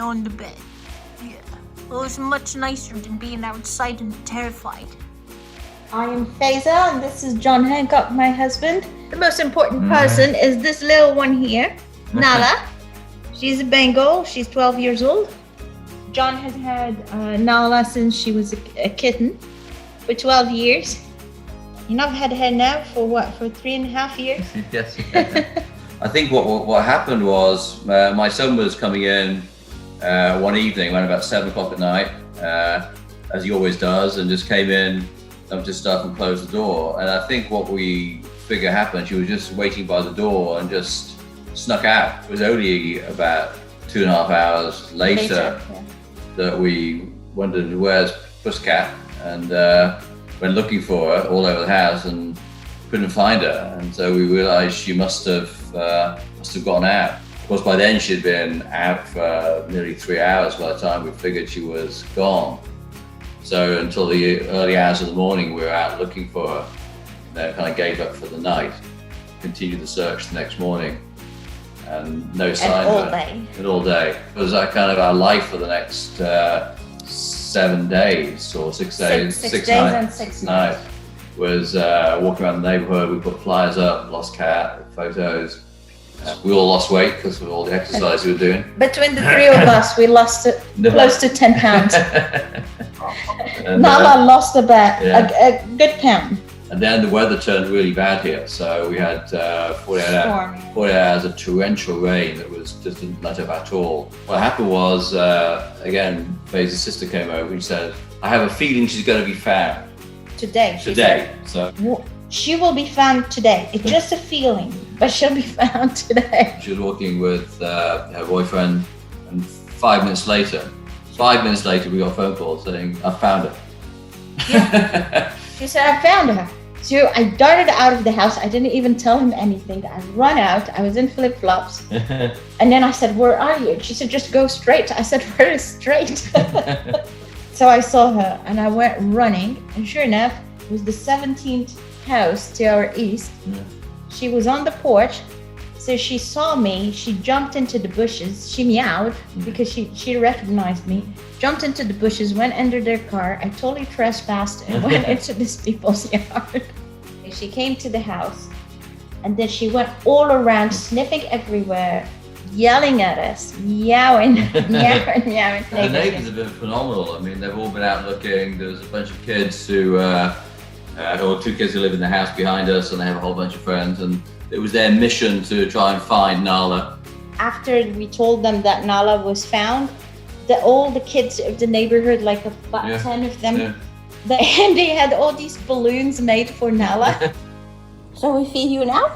on the bed. Yeah. It was much nicer than being outside and terrified. I am Faiza, and this is John Hancock, my husband. The most important person is this little one here, Nahla. She's a Bengal. She's 12 years old. John has had Nahla since she was a kitten for 12 years. And I've had her now for what, for 3.5 years? Yes. I think what happened was my son was coming in one evening around about 7 o'clock at night, as he always does, and just came in and just started and closed the door. And I think what we figure happened, she was just waiting by the door and just snuck out. It was only about 2.5 hours later that we wondered, where's Pussycat? And went looking for her all over the house and couldn't find her. And so we realized she must have gone out. Of course, by then she'd been out for nearly 3 hours by the time we figured she was gone. So until the early hours of the morning, we were out looking for her. Then kind of gave up for the night. Continued the search the next morning, and no sign of her. And all day. It was kind of our life for the next 7 days or 6 days. 6 days and 6 nights. Was walking around the neighborhood. We put flyers up, lost cat, photos. We all lost weight because of all the exercise we were doing. Between the three of us, we lost close to 10 pounds. Nahla lost about a good pound. And then the weather turned really bad here, so we had 40 hours of torrential rain that just didn't let up at all. What happened was, again, Faiza's sister came over and said, I have a feeling she's going to be found. Today. So she will be found today. It's just a feeling, but she'll be found today. She was walking with her boyfriend, and 5 minutes later, we got a phone call saying, I found her. Yeah. She said, I found her. So I darted out of the house. I didn't even tell him anything. I ran out. I was in flip-flops. And then I said, where are you? She said, just go straight. I said, where is straight? So I saw her and I went running. And sure enough, it was the 17th house to our east. She was on the porch. So she saw me. She jumped into the bushes. She meowed because she recognized me. Jumped into the bushes, went under their car. I totally trespassed and went into this people's yard. She came to the house and then she went all around, sniffing everywhere, yelling at us, meowing. The neighbors have been phenomenal. I mean, they've all been out looking. There's a bunch of kids who, or 2 kids who live in the house behind us, and they have a whole bunch of friends. And it was their mission to try and find Nahla. After we told them that Nahla was found, all the kids of the neighborhood, like about 10 of them, they had all these balloons made for Nahla. So we feed you now?